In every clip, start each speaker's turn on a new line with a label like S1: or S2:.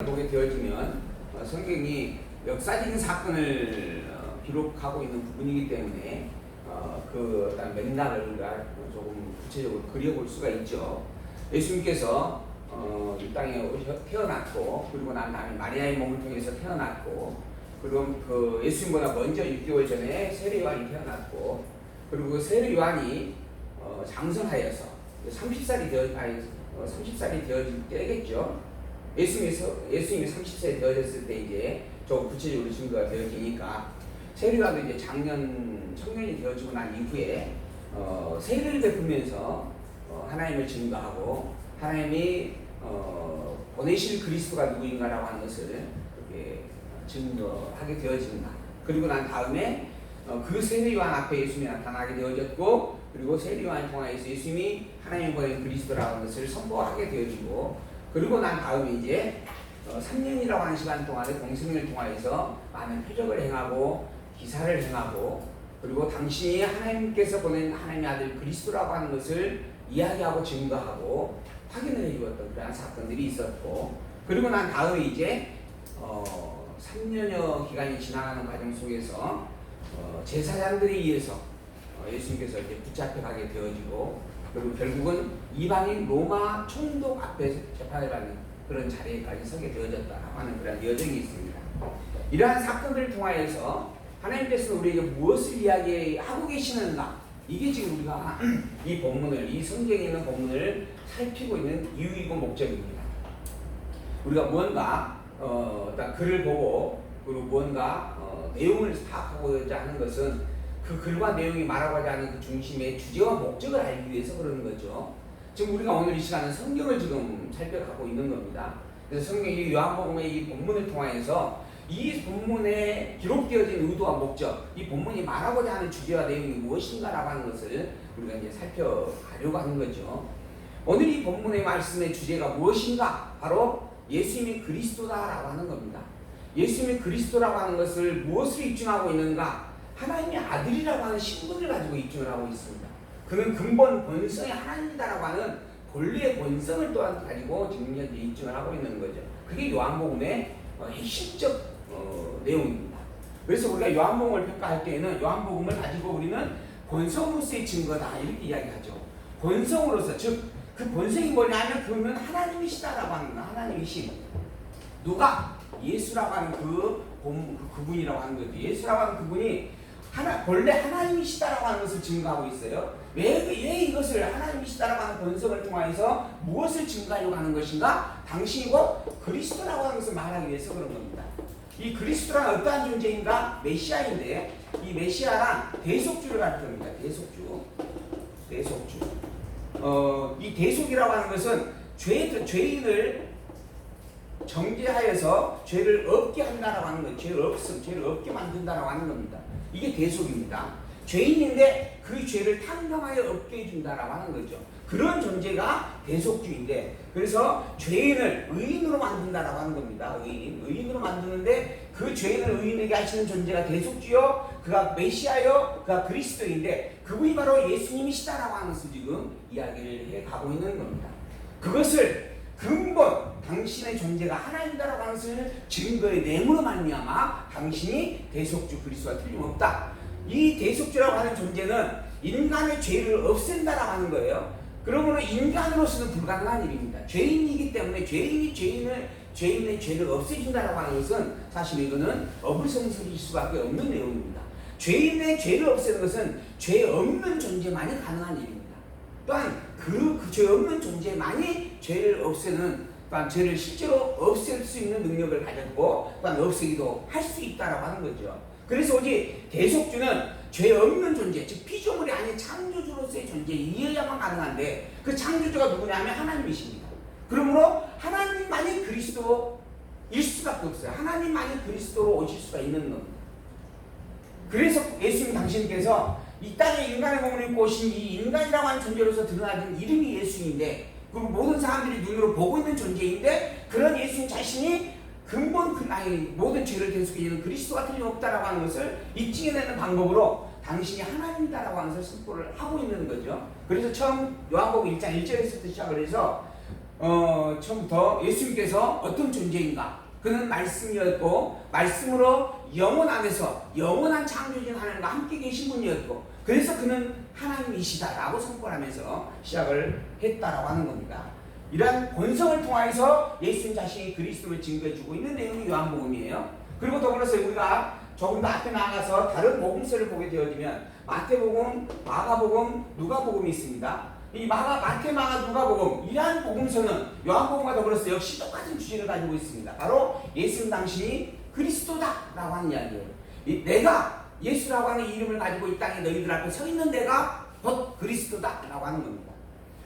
S1: 보게 되어지면 성경이 역사적인 사건을 기록하고 있는 부분이기 때문에 그 어떤 맥락을 조금 구체적으로 그려볼 수가 있죠. 예수님께서 이 땅에 태어났고, 그리고 난 다음에 마리아의 몸을 통해서 태어났고, 그리고 그 예수님보다 먼저 6개월 전에 세례 요한이 태어났고, 그리고 그 세례 요한이 장성하여서 30살이 되어질 때겠죠. 예수님이 30살이 되어졌을 때 이제 좀 구체적으로 증거가 되어지니까, 세례 요한도 이제 청년이 되어지고 난 이후에 세례를 베풀면서 하나님을 증거하고, 하나님이 보내실 그리스도가 누구인가라고 하는 것을 증거하게 되어진다. 그리고 난 다음에 그 세례 요한 앞에 예수님이 나타나게 되어졌고, 그리고 세례 요한을 통하여서 예수님이 하나님이 보낸 그리스도라는 것을 선포하게 되어지고, 그리고 난 다음에 이제 3년이라고 하는 시간 동안에 공생을 통하여서 많은 표적을 행하고 기사를 행하고, 그리고 당신이 하나님께서 보낸 하나님의 아들 그리스도라고 하는 것을 이야기하고 증거하고 확인을 해주었던 그러한 사건들이 있었고, 그리고 난 다음에 이제 3년여 기간이 지나가는 과정 속에서 제사장들에 의해서 예수님께서 이제 붙잡혀가게 되어지고, 그리고 결국은 이방인 로마 총독 앞에서 재판을 받는 그런 자리에까지 서게 되어졌다라고 하는 그런 여정이 있습니다. 이러한 사건들을 통하여서 하나님께서는 우리에게 무엇을 이야기하고 계시는가, 이게 지금 우리가 이 본문을, 이 성경에 있는 본문을 살피고 있는 이유이고 목적입니다. 우리가 무언가 어떤 글을 보고, 그리고 무언가 내용을 파악하고자 하는 것은 그 글과 내용이 말하고자 하는 그 중심의 주제와 목적을 알기 위해서 그러는 거죠. 지금 우리가 오늘 이 시간은 성경을 지금 살펴가고 있는 겁니다. 그래서 성경이 요한복음의 이 본문을 통하여서 이 본문에 기록되어진 의도와 목적, 이 본문이 말하고자 하는 주제와 내용이 무엇인가라고 하는 것을 우리가 이제 살펴가려고 하는 거죠. 오늘 이 본문의 말씀의 주제가 무엇인가? 바로 예수님이 그리스도다라고 하는 겁니다. 예수님이 그리스도라고 하는 것을 무엇으로 입증하고 있는가? 하나님의 아들이라고 하는 신분을 가지고 입증을 하고 있습니다. 그는 근본 본성의 하나님이다라고 하는 본래의 본성을 또한 가지고 지금 현재 입증을 하고 있는 거죠. 그게 요한복음의 핵심적 내용입니다. 그래서 우리가 요한복음을 평가할 때에는 요한복음을 가지고 우리는 본성으로서의 증거다 이렇게 이야기하죠. 본성으로서, 즉 그 본성이 뭐냐면 그는 하나님이시다라고 하는 거예요. 하나님이신 누가? 예수라고 하는 그분이라고 하는 거죠. 예수라고 하는 그분이 본래 하나님이시다라고 하는 것을 증거하고 있어요. 왜 이것을 하나님이시다라고 하는 본성을 통하여서 무엇을 증거하려고 하는 것인가? 당신이고 그리스도라고 하는 것을 말하기 위해서 그런 겁니다. 이 그리스도란 어떠한 존재인가? 메시아인데, 이 메시아란 대속주를 가르칩니다. 대속주. 이 대속이라고 하는 것은 죄인을 정죄하여서 죄를 없게 한다라고 하는 거예요. 죄를 없게 만든다라고 하는 겁니다. 이게 대속입니다. 죄인인데 그 죄를 탕감하여 없게 해준다라고 하는 거죠. 그런 존재가 대속주인데, 그래서 죄인을 의인으로 만든다라고 하는 겁니다. 의인으로 만드는데, 그 죄인을 의인에게 하시는 존재가 대속주요, 그가 메시아요, 그가 그리스도인데, 그분이 바로 예수님이시다라고 하는 것을 지금 이야기를 해가고 있는 겁니다. 그것을 근본 당신의 존재가 하나님이다라고 하는 것을 증거의 내용으로 말미암아 당신이 대속주 그리스도와 틀림없다. 이 대속주라고 하는 존재는 인간의 죄를 없앤다라고 하는 거예요. 그러므로 인간으로서는 불가능한 일입니다. 죄인이기 때문에 죄인의 죄를 없애준다라고 하는 것은 사실 이거는 어불성설일 수밖에 없는 내용입니다. 죄인의 죄를 없애는 것은 죄 없는 존재만이 가능한 일입니다. 또한 그 죄 없는 존재만이 죄를 없애는, 또한 죄를 실제로 없앨 수 있는 능력을 가졌고, 또한 없애기도 할 수 있다라고 하는 거죠. 그래서 오직 대속주는 죄 없는 존재, 즉 피조물이 아닌 창조주로서의 존재에 의해야만 가능한데, 그 창조주가 누구냐면 하나님이십니다. 그러므로 하나님만이 그리스도일 수밖에 없어요. 하나님만이 그리스도로 오실 수가 있는 겁니다. 그래서 예수님 당신께서 이 땅에 인간의 몸을 입고 오신 이 인간이라고 하는 존재로서 드러나는 이름이 예수인데, 그리고 모든 사람들이 눈으로 보고 있는 존재인데, 그런 예수님 자신이 모든 죄를 대속해주는 그리스도가 틀림없다라고 하는 것을 입증해내는 방법으로 당신이 하나님이다라고 하는 것을 선포를 하고 있는 거죠. 그래서 처음 요한복음 1장 1절에서부터 시작을 해서 처음부터 예수님께서 어떤 존재인가? 그는 말씀이었고 말씀으로 영원 안에서 영원한 창조주인 하나님과 함께 계신 분이었고 그래서 그는 하나님이시다라고 선포하면서 시작을 했다라고 하는 겁니다. 이러한 본성을 통하여서 예수님 자신이 그리스도를 증거해주고 있는 내용이 요한복음이에요. 그리고 더불어서 우리가 조금 더 앞에 나아가서 다른 복음서를 보게 되어지면 마태복음, 마가복음, 누가복음이 있습니다. 이 마태, 마가, 누가복음 이러한 복음서는 요한복음과 더불어서 역시 똑같은 주제를 가지고 있습니다. 바로 예수님 당신이 그리스도다라고 하는 이야기예요. 내가 예수라고 하는 이름을 가지고 이 땅에 너희들 앞에 서 있는 내가 곧 그리스도다라고 하는 겁니다.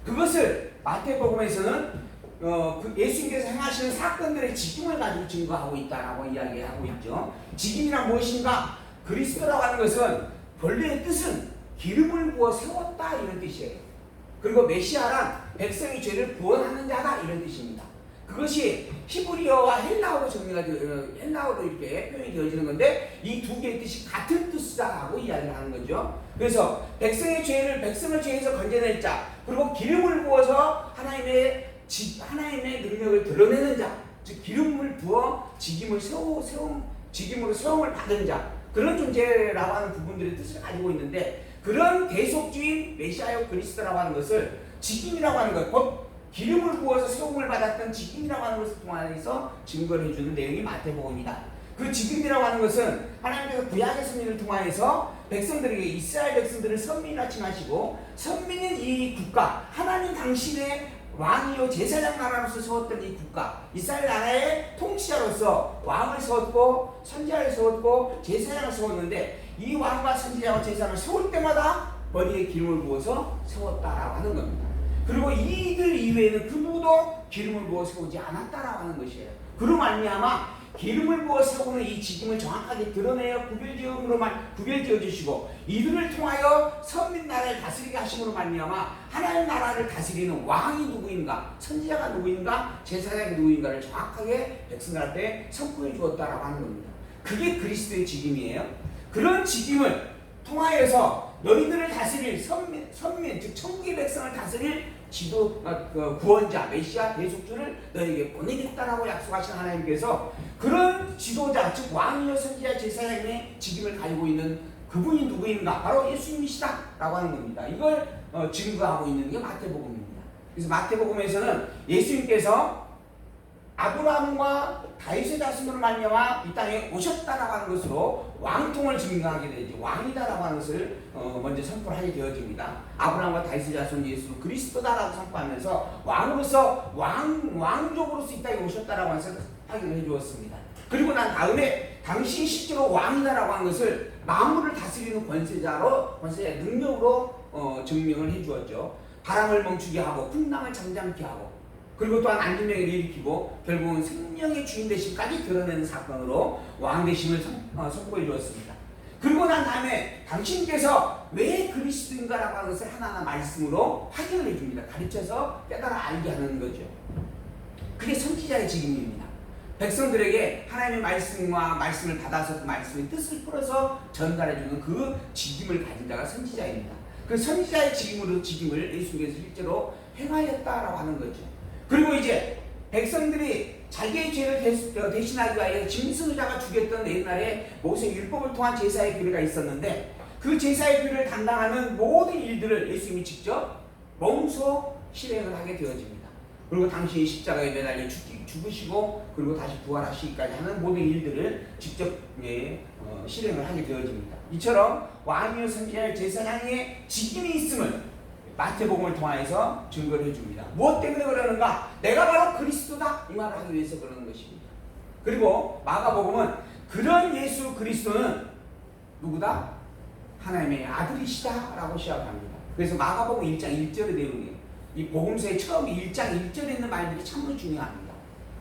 S1: 그것을 마태복음에서는 예수님께서 행하시는 사건들의 직임을 가지고 증거하고 있다라고 이야기하고 있죠. 직임이란 무엇인가? 그리스도라고 하는 것은 본래의 뜻은 기름을 부어 세웠다 이런 뜻이에요. 그리고 메시아란 백성의 죄를 구원하는 자다 이런 뜻입니다. 그것이 히브리어와 헬라어로 정리가 헬라어로 이렇게 표현이 되어지는 건데 이 두 개의 뜻이 같은 뜻이다라고 이야기를 하는 거죠. 그래서 백성의 죄를 죄에서 건져낼 자, 그리고 기름을 부어서 하나님의 능력을 드러내는 자, 즉 기름을 부어 직임으로 세움을 받은 자, 그런 존재라고 하는 부분들의 뜻을 가지고 있는데 그런 대속주인 메시아여 그리스도라고 하는 것을 직임이라고 하는 것, 곧 기름을 부어서 세움을 받았던 직임이라고 하는 것을 통해서 증거를 해주는 내용이 마태복음이다. 그 직임이라고 하는 것은 하나님께서 구약의 섭리를 통하여서 백성들에게 이스라엘 백성들을 선민이라 칭하시고 선민인 이 국가, 하나님 당신의 왕이요 제사장 나라로서 세웠던 이 국가, 이스라엘 나라의 통치자로서 왕을 세웠고 선지자를 세웠고 제사장을 세웠는데 이 왕과 선지자와 제사장을 세울 때마다 머리에 기름을 부어서 세웠다라고 하는 겁니다. 그리고 이들 이외에는 그 누구도 기름을 부어 세우지 않았다라고 하는 것이에요. 그로 말미암아 기름을 부어 세우는 이 직임을 정확하게 드러내어 구별지어 주시고 이들을 통하여 선민 나라를 다스리게 하심으로 말미암아 하나님 나라를 다스리는 왕이 누구인가, 선지자가 누구인가, 제사장이 누구인가를 정확하게 백성들 앞에 선포해 주었다라고 하는 겁니다. 그게 그리스도의 직임이에요. 그런 직임을 통하여서 너희들을 다스릴 선민, 즉 천국의 백성을 다스릴 구원자, 메시아, 대속주를 너희에게 보내겠다라고 약속하신 하나님께서 그런 지도자, 즉 왕이요 선지자, 제사장의 직임을 가지고 있는 그분이 누구인가? 바로 예수님이시다라고 하는 겁니다. 이걸 증거하고 있는 게 마태복음입니다. 그래서 마태복음에서는 예수님께서 아브라함과 다윗의 자손으로 말미암아 이 땅에 오셨다라고 하는 것으로 왕통을 증명하게 되죠. 왕이다라고 하는 것을 먼저 선포를 하게 되어집니다. 아브라함과 다윗의 자손 예수 그리스도다라고 선포하면서 왕으로서 왕족으로서 이 땅에 오셨다라고 하는 것을 확인을 해주었습니다. 그리고 난 다음에 당신이 실제로 왕이다라고 하는 것을 만물을 다스리는 권세자의 능력으로 증명을 해주었죠. 바람을 멈추게 하고 풍랑을 잠잠케 하고 그리고 또한 안진병을 일으키고 결국은 생명의 주인 되심까지 드러내는 사건으로 왕 되심을 선포해 주었습니다. 그리고 난 다음에 당신께서 왜 그리스도인가라고 하는 것을 하나하나 말씀으로 확인을 해줍니다. 가르쳐서 깨달아 알게 하는 거죠. 그게 선지자의 직임입니다. 백성들에게 하나님의 말씀을 받아서 그 말씀의 뜻을 풀어서 전달해주는 그 직임을 가진 자가 선지자입니다. 그 선지자의 직임을 예수님께서 실제로 행하였다라고 하는 거죠. 그리고 이제 백성들이 자기의 죄를 대신하기 위하여 짐승의자가 죽였던 옛날에 모세 율법을 통한 제사의 규례가 있었는데 그 제사의 규례를 담당하는 모든 일들을 예수님이 직접 몸소 실행을 하게 되어집니다. 그리고 당신이 십자가에 매달려 죽으시고 그리고 다시 부활하시기까지 하는 모든 일들을 직접 실행을 하게 되어집니다. 이처럼 왕이요 선지자 제사장의 직임이 있음을 마태복음을 통하여서 증거를 해줍니다. 무엇 때문에 그러는가? 내가 바로 그리스도다 이 말을 하기 위해서 그러는 것입니다. 그리고 마가복음은 그런 예수 그리스도는 누구다? 하나님의 아들이시다 라고 시작합니다. 그래서 마가복음 1장 1절의 내용이에요. 이 복음서의 처음 1장 1절에 있는 말들이 참으로 중요합니다.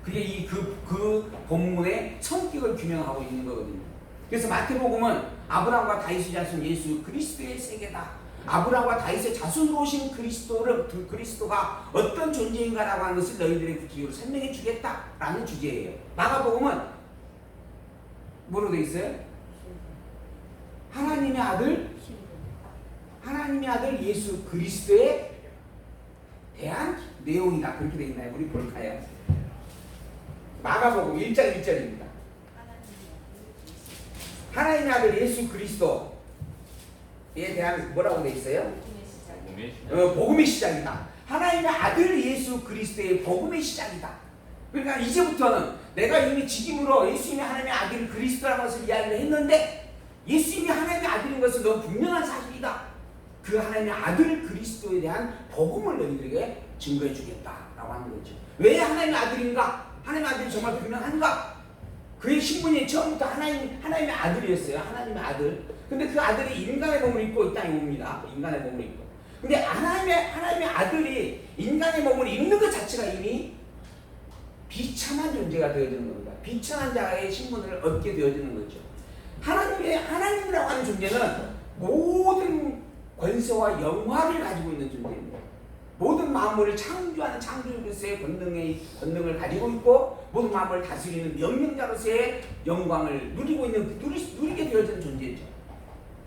S1: 그게 그 본문의 성격을 규명하고 있는 거거든요. 그래서 마태복음은 아브라함과 다윗의 자손 예수 그리스도의 세계다. 아브라함과 다윗의 자손으로 오신 그리스도가 어떤 존재인가라고 하는 것을 너희들의 구체적으로 설명해 주겠다라는 주제예요. 마가복음은 뭐로 되어 있어요? 하나님의 아들 예수 그리스도의 대한 내용이다. 그렇게 되어 있나요? 우리 볼까요? 마가복음 1장 1절입니다. 하나님의 아들 예수 그리스도에 대한 뭐라고 되어 있어요? 복음의 시작이다. 하나님의 아들 예수 그리스도의 복음의 시작이다. 그러니까 이제부터는 내가 이미 직임으로 예수님이 하나님의 아들 그리스도라는 것을 이야기를 했는데 예수님이 하나님의 아들인 것은 너무 분명한 사실이다. 그 하나님의 아들 그리스도에 대한 복음을 너희들에게 증거해 주겠다라고 하는 거죠. 왜 하나님의 아들인가? 하나님의 아들이 정말 분명한가? 그의 신분이 처음부터 하나님의 아들이었어요. 하나님의 아들. 근데 그 아들이 인간의 몸을 입고 이 땅에 옵니다. 인간의 몸을 입고. 근데 하나님의 아들이 인간의 몸을 입는 것 자체가 이미 비참한 존재가 되어지는 겁니다. 비참한 자의 신분을 얻게 되어지는 거죠. 하나님이라고 하는 존재는 모든 권세와 영화를 가지고 있는 존재입니다. 모든 만물을 창조하는 창조주로서의 권능을 가지고 있고 모든 만물을 다스리는 명령자로서의 영광을 누리게 되어지는 존재죠.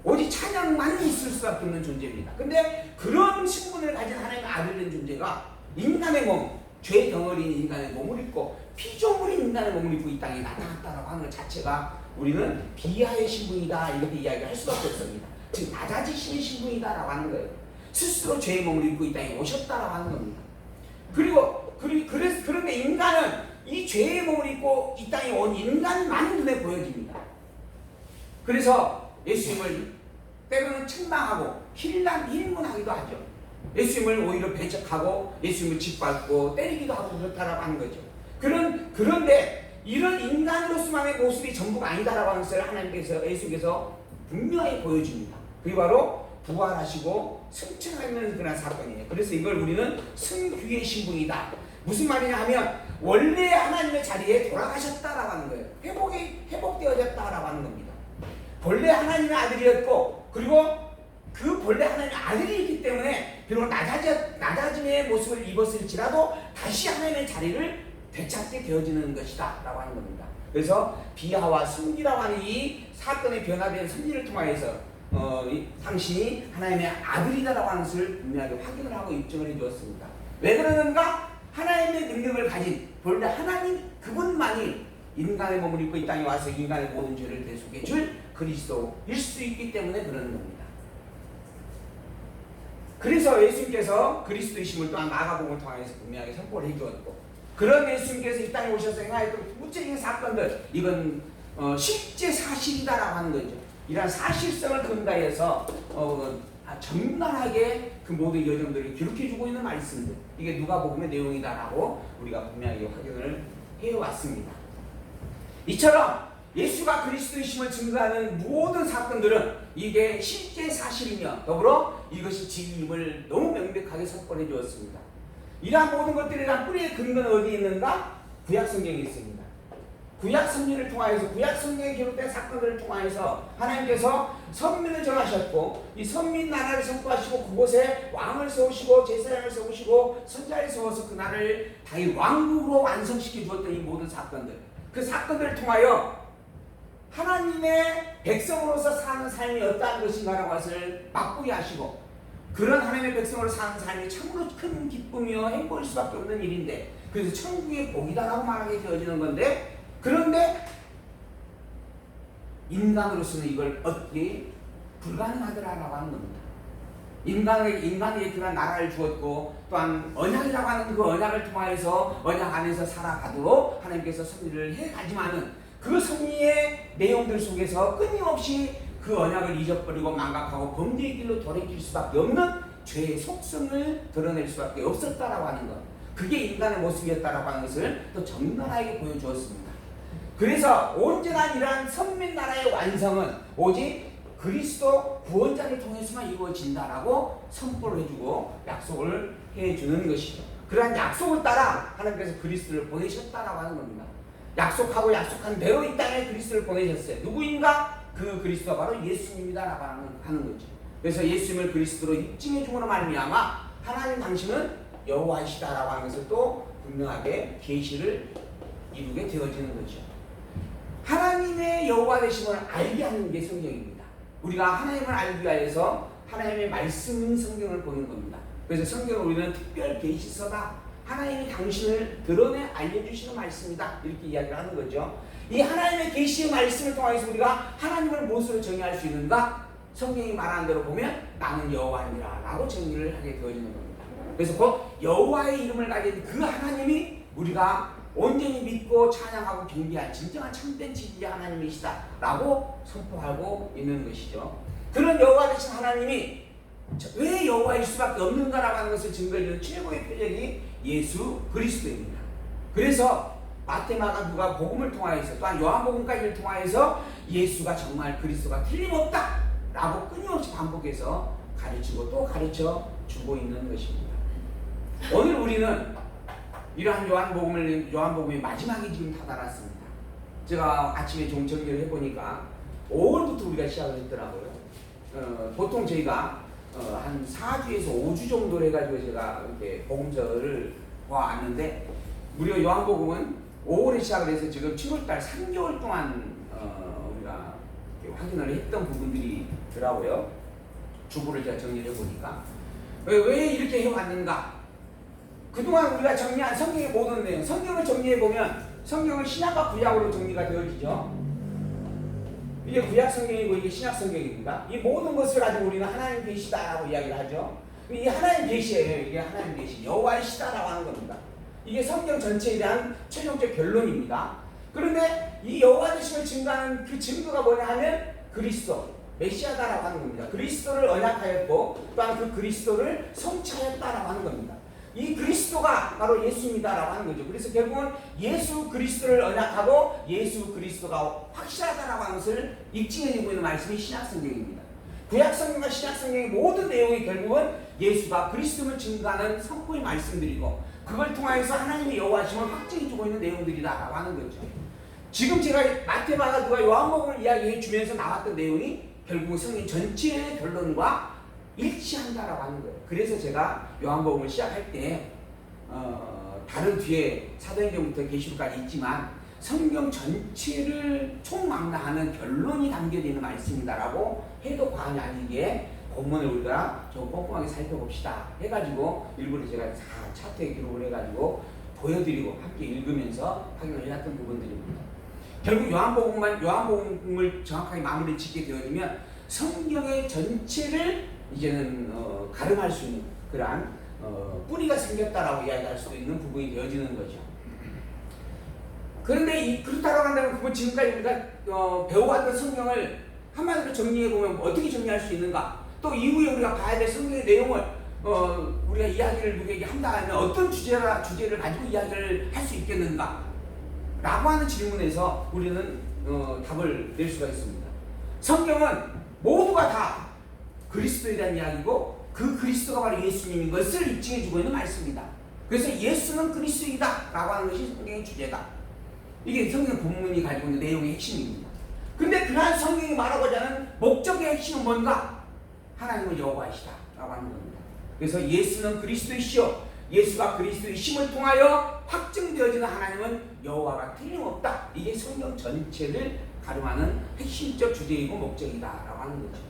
S1: 오직 찬양만 있을 수밖에 없는 존재입니다. 근데 그런 신분을 가진 하나님의 아들인 존재가 인간의 몸, 죄 덩어리인 인간의 몸을 입고 피조물인 인간의 몸을 입고 이 땅에 나타났다라고 하는 것 자체가 우리는 비하의 신분이다 이렇게 이야기할 수밖에 없습니다. 즉 낮아지시는 신분이다라고 하는 거예요. 스스로 죄의 몸을 입고 이 땅에 오셨다라고 하는 겁니다. 그런데 인간은 이 죄의 몸을 입고 이 땅에 온 인간만 눈에 보여집니다. 그래서 예수님을 때로는 책망하고 힐문하기도 하죠. 예수님을 오히려 배척하고 예수님을 짓밟고 때리기도 하고 그렇다라고 하는 거죠. 그런데 이런 인간으로서만의 모습이 전부가 아니다라고 하는 것을 하나님께서 예수께서 분명히 보여줍니다. 그게 바로 부활하시고 승천하는 그런 사건이에요. 그래서 이걸 우리는 승귀의 신분이다. 무슨 말이냐 하면 원래 하나님의 자리에 돌아가셨다라고 하는 거예요. 회복되어졌다라고 하는 겁니다. 본래 하나님의 아들이었고 그리고 그 본래 하나님의 아들이기 때문에 비록 낮아짐의 모습을 입었을지라도 다시 하나님의 자리를 되찾게 되어지는 것이다 라고 하는 겁니다. 그래서 비하와 승기라고 하는 이 사건의 변화된 선지를 통하여서 당신이 하나님의 아들이다라고 하는 것을 분명하게 확인을 하고 입증을 해주었습니다. 왜 그러는가? 하나님의 능력을 가진 본래 하나님 그분만이 인간의 몸을 입고 이 땅에 와서 인간의 모든 죄를 대속해 줄 그리스도일 수 있기 때문에 그러는 겁니다. 그래서 예수님께서 그리스도이심을 또한 마가복음을 통해서 분명하게 선포를 해주었고 그런 예수님께서 이 땅에 오셔서 행하였던 구체적인 사건들 이건 실제 사실이다라고 하는 거죠. 이러한 사실성을 근거해서 적나라하게 그 모든 여정들을 기록해주고 있는 말씀들 이게 누가복음의 내용이다라고 우리가 분명하게 확인을 해왔습니다. 이처럼 예수가 그리스도이심을 증거하는 모든 사건들은 이게 실제 사실이며 더불어 이것이 진리임을 너무 명백하게 선포해 주었습니다. 이러한 모든 것들이란 뿌리의 근거는 어디 있는가? 구약성경에 있습니다. 구약성경을 통하여서 구약성경에 기록된 사건들을 통하여서 하나님께서 선민을 정하셨고 이 선민 나라를 선포하시고 그곳에 왕을 세우시고 제사장을 세우시고 선자를 세워서 그 나라를 다시 왕국으로 완성시켜 주었던 이 모든 사건들 그 사건들을 통하여 하나님의 백성으로서 사는 삶이 어떠한 것인가라는 것을 맛보게 하시고 그런 하나님의 백성으로 사는 삶이 참으로 큰 기쁨이요 행복일 수밖에 없는 일인데 그래서 천국의 복이다라고 말하게 되어지는 건데 그런데 인간으로서는 이걸 얻기 불가능하더라라고 하는 겁니다. 인간에게 그런 나라를 주었고 또한 언약이라고 하는 그 언약을 통하여서 언약 안에서 살아가도록 하나님께서 섭리를 해가지만은 그 섭리의 내용들 속에서 끊임없이 그 언약을 잊어버리고 망각하고 범죄의 길로 돌이킬 수밖에 없는 죄의 속성을 드러낼 수밖에 없었다라고 하는 것 그게 인간의 모습이었다라고 하는 것을 또 적나라하게 보여주었습니다. 그래서 온전한 이러한 선민나라의 완성은 오직 그리스도 구원자를 통해서만 이루어진다라고 선포를 해주고 약속을 해주는 것이죠. 그러한 약속을 따라 하나님께서 그리스도를 보내셨다라고 하는 겁니다. 약속하고 약속한 대로 이 땅에 그리스도를 보내셨어요. 누구인가? 그 그리스도가 바로 예수님이다라고 하는 거죠. 그래서 예수님을 그리스도로 입증해 줌으로 말미암아 하나님 당신은 여호와이시다라고 하는 것을 또 분명하게 계시를 이루게 되어지는 거죠. 하나님의 여호와 되심을 알게 하는 게 성경입니다. 우리가 하나님을 알기 위해서 하나님의 말씀인 성경을 보는 겁니다. 그래서 성경을 우리는 특별 계시서다. 하나님이 당신을 드러내 알려주시는 말씀이다. 이렇게 이야기를 하는 거죠. 이 하나님의 계시의 말씀을 통해서 우리가 하나님을 무엇으로 정의할 수 있는가? 성경이 말하는 대로 보면 나는 여호와니라 라고 정의를 하게 되어지는 겁니다. 그래서 곧 여호와의 이름을 가진 그 하나님이 우리가 온전히 믿고 찬양하고 경배할 진정한 참된 진리의 하나님이시다 라고 선포하고 있는 것이죠. 그런 여호와 되신 하나님이 왜 여호와일 수밖에 없는가라고 하는 것을 증거해주는 최고의 표적이 예수 그리스도입니다. 그래서 마태, 마가, 누가 복음을 통하여서 또한 요한복음까지를 통하여서 예수가 정말 그리스도가 틀림없다 라고 끊임없이 반복해서 가르치고 또 가르쳐 주고 있는 것입니다. 오늘 우리는 이러한 요한복음의 마지막에 지금 다다랐습니다. 제가 아침에 좀 정리를 해보니까 5월부터 우리가 시작을 했더라고요. 보통 저희가 한 4주에서 5주 정도를 해가지고 제가 이렇게 복음서를 보았는데 무려 요한복음은 5월에 시작을 해서 지금 7월달 3개월 동안 우리가 확인을 했던 부분들이 더라고요. 주부를 제가 정리를 해보니까 왜 이렇게 해왔는가? 그동안 우리가 정리한 성경의 모든 내용, 성경을 정리해보면 성경은 신약과 구약으로 정리가 되어지죠. 이게 구약 성경이고 이게 신약 성경입니다. 이 모든 것을 가지고 우리는 하나님 계시다라고 이야기를 하죠. 이게 하나님 계시예요. 이게 하나님 계시, 여호와이시다라고 하는 겁니다. 이게 성경 전체에 대한 최종적 결론입니다. 그런데 이 여호와 되심을 증거하는 그 증거가 뭐냐 하면 그리스도, 메시아다라고 하는 겁니다. 그리스도를 언약하였고 또한 그 그리스도를 성취하였다라고 하는 겁니다. 이 그리스도가 바로 예수입니다라고 하는 거죠. 그래서 결국은 예수 그리스도를 언약하고 예수 그리스도가 확실하다라고 하는 것을 입증해주고 있는 말씀이 신약성경입니다. 구약성경과 신약성경의 모든 내용이 결국은 예수가 그리스도를 증거하는 선포의 말씀들이고 그걸 통해서 하나님의 여호와심을 확증해주고 있는 내용들이다라고 하는 거죠. 지금 제가 마태, 마가, 누가 요한복음을 이야기해 주면서 나왔던 내용이 결국 성경 전체의 결론과 일치한다라고 하는 거예요. 그래서 제가 요한복음을 시작할 때 다른 뒤에 사도행전부터 계시록까지 있지만 성경 전체를 총망라하는 결론이 담겨져 있는 말씀이다라고 해도 과언이 아니기에 본문을 우리가 좀 꼼꼼하게 살펴봅시다 해가지고 일부러 제가 다 차트에 기록을 해가지고 보여드리고 함께 읽으면서 확인을 해놨던 부분들입니다. 결국 요한복음을 정확하게 마무리 짓게 되어지면 성경의 전체를 이제는 가름할 수 있는 그러한 뿌리가 생겼다라고 이야기할 수도 있는 부분이 되어지는 거죠. 그런데 그렇다고 한다면 그건 지금까지 우리가 배워왔던 성경을 한마디로 정리해보면 어떻게 정리할 수 있는가? 또 이후에 우리가 봐야 될 성경의 내용을 우리가 이야기를 누구에게 한다 하면 어떤 주제를 가지고 이야기를 할 수 있겠는가? 라고 하는 질문에서 우리는 답을 낼 수가 있습니다. 성경은 모두가 다 그리스도에 대한 이야기고 그 그리스도가 바로 예수님인 것을 입증해주고 있는 말씀입니다. 그래서 예수는 그리스도이다 라고 하는 것이 성경의 주제다. 이게 성경 본문이 가지고 있는 내용의 핵심입니다. 근데 그러한 성경이 말하고자 하는 목적의 핵심은 뭔가? 하나님은 여호와이시다 라고 하는 겁니다. 그래서 예수는 그리스도이시오, 예수가 그리스도이심을 통하여 확증되어지는 하나님은 여호와가 틀림없다. 이게 성경 전체를 가름하는 핵심적 주제이고 목적이다 라고 하는 거죠.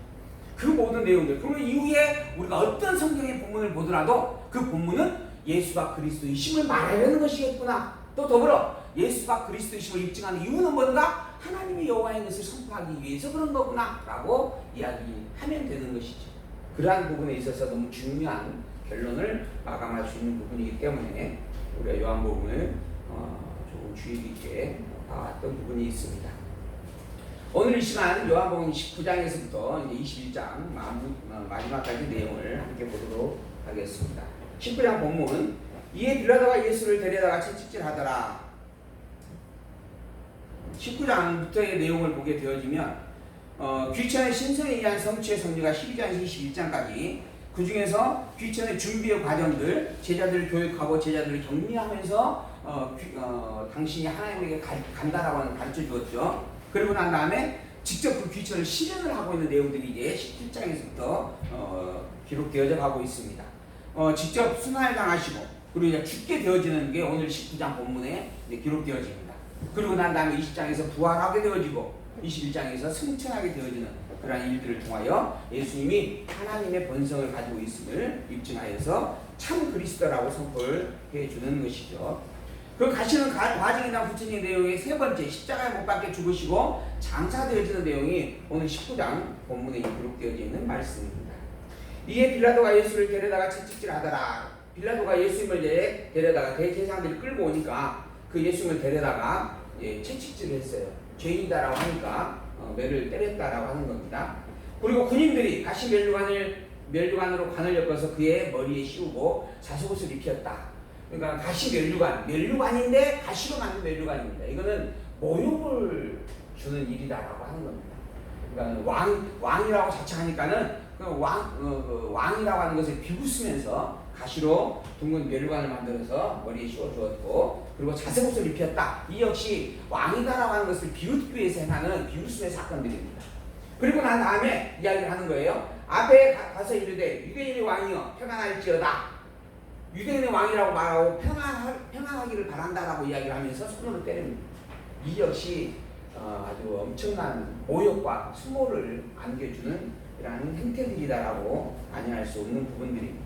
S1: 그 모든 내용들, 그러면 이후에 우리가 어떤 성경의 본문을 보더라도 그 본문은 예수가 그리스도이심을 말하려는 것이겠구나. 또 더불어 예수가 그리스도이심을 입증하는 이유는 뭔가? 하나님의 여호와인 것을 선포하기 위해서 그런 거구나 라고 이야기하면 되는 것이죠. 그러한 부분에 있어서 너무 중요한 결론을 마감할 수 있는 부분이기 때문에 우리가 요한복음을 조금 주의 깊게 봐왔던 부분이 있습니다. 오늘 이 시간 요한복음 19장에서부터 이제 21장 마지막까지 내용을 함께 보도록 하겠습니다. 19장 본문, 이에 빌라도가 예수를 데려다가 채찍질하더라. 19장부터의 내용을 보게 되어지면 귀천의 신성에 의한 성취의 성리가 12장에서 21장까지 그 중에서 귀천의 준비의 과정들, 제자들을 교육하고 제자들을 격리하면서 당신이 하나님에게 간다라고 하는 가르쳐 주었죠. 그리고 난 다음에 직접 그 귀천을 실현을 하고 있는 내용들이 이제 17장에서부터 기록되어져 가고 있습니다. 직접 순환을 당하시고 그리고 이제 죽게 되어지는 게 오늘 19장 본문에 이제 기록되어집니다. 그리고 난 다음에 20장에서 부활하게 되어지고 21장에서 승천하게 되어지는 그러한 일들을 통하여 예수님이 하나님의 본성을 가지고 있음을 입증하여서 참 그리스도라고 선포를 해주는 것이죠. 그 가시는 과정이나 구체적인 내용의 세 번째, 십자가에 못 박혀 죽으시고 장사되어지는 내용이 오늘 19장 본문에 기록되어져 있는 말씀입니다. 이에 빌라도가 예수를 데려다가 채찍질하더라. 빌라도가 예수님을 데려다가 대제사장들이 끌고 오니까 그 예수님을 데려다가 채찍질을 했어요. 죄인이다라고 하니까 매를 때렸다라고 하는 겁니다. 그리고 군인들이 가시 멸류관으로 관을 엮어서 그의 머리에 씌우고 자석옷을 입혔다. 그러니까 가시 멸류관인데 가시로 만든 멸류관입니다. 이거는 모욕을 주는 일이다라고 하는 겁니다. 그러니까 왕이라고 자칭하니까는 왕이라고 하는 것을 비웃으면서 가시로 둥근 멸류관을 만들어서 머리에 씌워 주었고, 그리고 자색옷을 입혔다. 이 역시 왕이다라고 하는 것을 비웃기 위해서 행하는 비웃음의 사건들입니다. 그리고 난 다음에 이야기를 하는 거예요. 앞에 가서 이르되 유대인의 왕이여 평안할지어다. 유대인의 왕이라고 말하고 평안하기를 바란다라고 이야기를 하면서 손으로 때립니다. 이 역시 아주 엄청난 모욕과 수모를 안겨주는 이러한 행태들이다라고 아니할 수 없는 부분들입니다.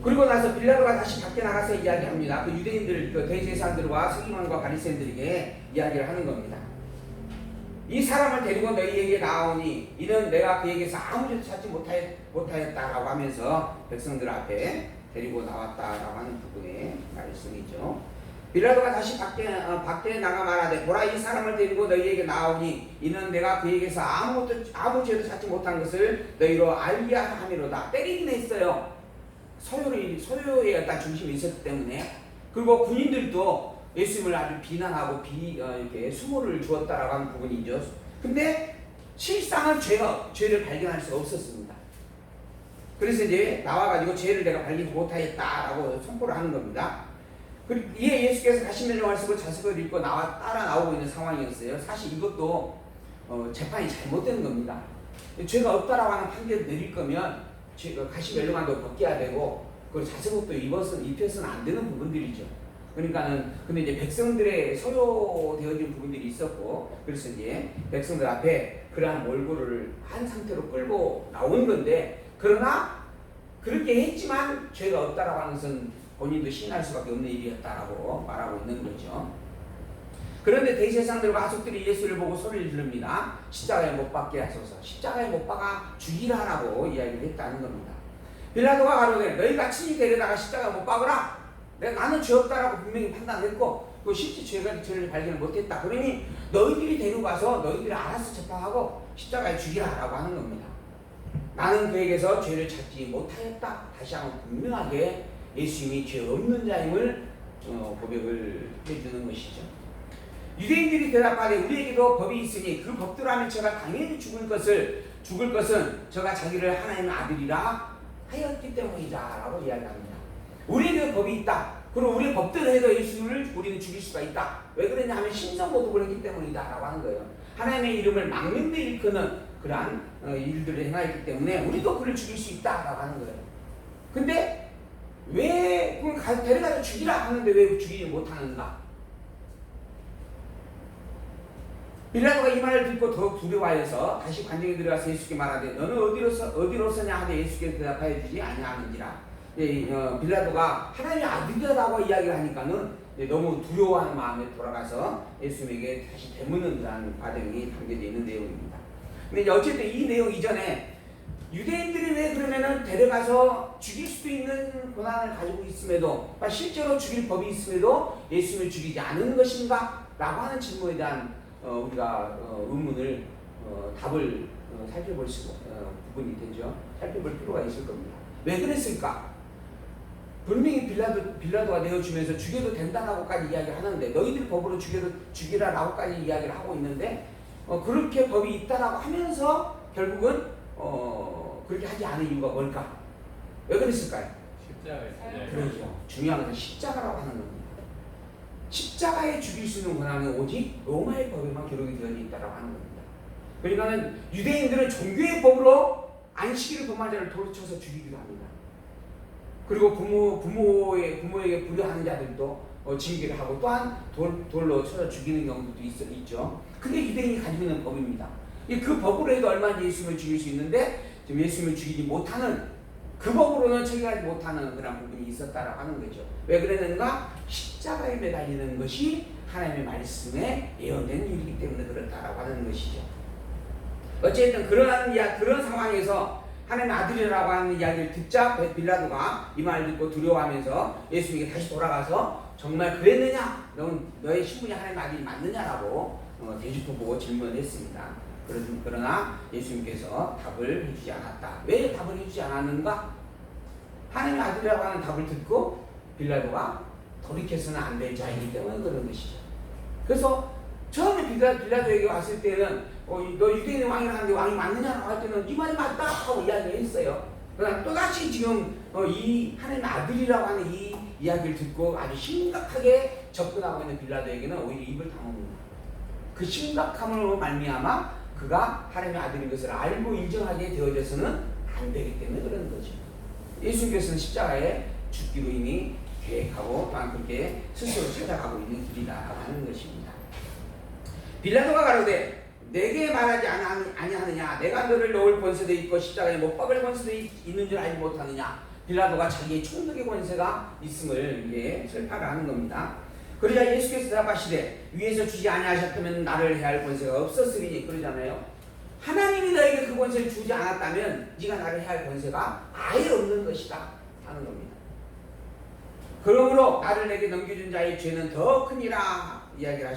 S1: 그리고 나서 빌라도가 다시 밖에 나가서 이야기합니다. 그 유대인들, 그 대제사장들과 서기관과 바리새인들에게 이야기를 하는 겁니다. 이 사람을 데리고 너희에게 나오니 이는 내가 그에게서 아무 죄도 찾지 못하였다라고 하면서 백성들 앞에 데리고 나왔다라고 하는 부분의 말씀이죠. 빌라도가 다시 밖에 나가 말하되 보라, 이 사람을 데리고 너희에게 나오니 이는 내가 그에게서 아무 죄도 찾지 못한 것을 너희로 알게 함이로다. 때리긴 했어요. 소요의 어떤 중심이 있었기 때문에. 그리고 군인들도 예수님을 아주 비난하고 이렇게 수모를 주었다라고 하는 부분이죠. 근데 실상은 죄를 발견할 수가 없었습니다. 그래서 이제 나와가지고 죄를 내가 발견 못하였다라고 선포를 하는 겁니다. 그리고 이에 예수께서 가시멜로 말씀을 자석을 읽고 따라 나오고 있는 상황이었어요. 사실 이것도 재판이 잘못된 겁니다. 죄가 없다라고 하는 판결을 내릴 거면 가시멜로만도 벗겨야 되고, 그 자석옷도 입혀서는 안 되는 부분들이죠. 그러니까는 근데 이제 백성들의 소요되어진 부분들이 있었고, 그래서 이제 백성들 앞에 그러한 몰골을 한 상태로 끌고 나온 건데, 그러나 그렇게 했지만 죄가 없다라고 하는 것은 본인도 시인할 수밖에 없는 일이었다라고 말하고 있는 거죠. 그런데 대제사장들과 하석들이 예수를 보고 소리를 지릅니다. 십자가에 못 박게 하소서. 십자가에 못 박아 죽이라라고 이야기를 했다는 겁니다. 빌라도가 가로되 너희가 친히 데려다가 십자가에 못 박으라. 나는 죄 없다라고 분명히 판단했고, 그 실제 죄를 발견을 못했다. 그러니 너희들이 데려가서 너희들이 알아서 재판하고 십자가에 죽이라라고 하는 겁니다. 나는 그에게서 죄를 찾지 못하였다. 다시 한번 분명하게 예수님이 죄 없는 자임을 고백을 해주는 것이죠. 유대인들이 대답하되 우리에게도 법이 있으니 그 법대로 하면 저가 당연히 죽을 것은 저가 자기를 하나님의 아들이라 하였기 때문이다 라고 이야기합니다. 우리에게 법이 있다. 그리고 우리의 법대로 해도 예수를 우리는 죽일 수가 있다. 왜 그러냐 하면 신성모독을 했기 때문이다 라고 하는 거예요. 하나님의 이름을 망명되이 일컫는 그러한 일들을 행하였기 때문에 우리도 그를 죽일 수 있다 라고 하는 거예요. 근데 왜 데려가서 죽이라 하는데 왜 죽이지 못하는가? 빌라도가 이 말을 듣고 더욱 두려워하여서 다시 관정에 들어가서 예수께 말하되 너는 어디로서냐 하되 예수께 대답하여 주지 아니하는지라. 빌라도가 하나님의 아들이라고 이야기를 하니까는 너무 두려워하는 마음에 돌아가서 예수님에게 다시 되묻는 그런 과정이 담겨져 있는 내용입니다. 근데 이제 어쨌든 이 내용 이전에 유대인들이 왜 그러면은 데려가서 죽일 수도 있는 권한을 가지고 있음에도, 실제로 죽일 법이 있음에도 예수님을 죽이지 않은 것인가? 라고 하는 질문에 대한 우리가 의문을 답을 살펴볼 부분이 되죠. 살펴볼 필요가 있을 겁니다. 왜 그랬을까? 분명히 빌라도가 내어주면서 죽여도 된다라고까지 이야기를 하는데, 너희들 법으로 죽이라라고까지 이야기를 하고 있는데, 그렇게 법이 있다라고 하면서 결국은 그렇게 하지 않은 이유가 뭘까? 왜 그랬을까요?
S2: 십자가에.
S1: 그렇죠. 중요한 것은 십자가라고 하는 겁니다. 십자가에 죽일 수 있는 권한은 오직 로마의 법에만 기록이 되어 있다라고 하는 겁니다. 그러니까는 유대인들은 종교의 법으로 안식일을 범한 자를 돌로 쳐서 죽이기도 합니다. 그리고 부모에게 불효하는 자들도 징계를 하고 또한 돌로 쳐서 죽이는 경우도 있죠. 그게 유대인이 가지고 있는 법입니다. 그 법으로 해도 얼마나 예수님을 죽일 수 있는데 지금 예수님을 죽이지 못하는, 그 법으로는 처리하지 못하는 그런 부분이 있었다라고 하는 거죠. 왜 그랬는가? 십자가에 매달리는 것이 하나님의 말씀에 예언된 일이기 때문에 그렇다라고 하는 것이죠. 어쨌든 그런 상황에서 하나님의 아들이라고 하는 이야기를 듣자 빌라도가 이 말을 듣고 두려워하면서 예수님에게 다시 돌아가서 정말 그랬느냐? 너의 신분이 하나님의 아들이 맞느냐라고 대주포보고 질문했습니다. 그러나 예수님께서 답을 해주지 않았다. 왜 답을 해주지 않았는가? 하나님의 아들이라고 하는 답을 듣고 빌라도가 돌이켜서는 안 될 자이기 때문에 그런 것이죠. 그래서 처음에 빌라도에게 왔을 때는 너 유대인의 왕이라 하는데 왕이 맞느냐라고 할 때는 이 말이 맞다 하고 이야기했어요. 그러나 또다시 지금 이 하나님의 아들이라고 하는 이 이야기를 듣고 아주 심각하게 접근하고 있는 빌라도에게는 오히려 입을 다뭅니다. 그 심각함으로 말미암아 그가 하나님의 아들인 것을 알고 인정하게 되어져서는 안 되기 때문에 그런 거죠. 예수님께서는 십자가에 죽기로 이미 계획하고 또한 그렇게 스스로 찾아가고 있는 길이다라고 하는 것입니다. 빌라도가 가로되 내게 말하지 아니하느냐? 내가 너를 놓을 권세도 있고 십자가에 못 박을 권세도 있는 줄 알지 못하느냐? 빌라도가 자기의 총독의 권세가 있음을 설파를 하는 겁니다. 그러자 예수께서 대답하시되 위에서 주지 아니하셨다면 나를 해할 권세가 없었으리니, 그러잖아요. 하나님이 너에게 그 권세를 주지 않았다면 네가 나를 해할 권세가 아예 없는 것이다 하는 겁니다. 그러므로 나를 내게 넘겨준 자의 죄는 더 크니라 이야기를 하시고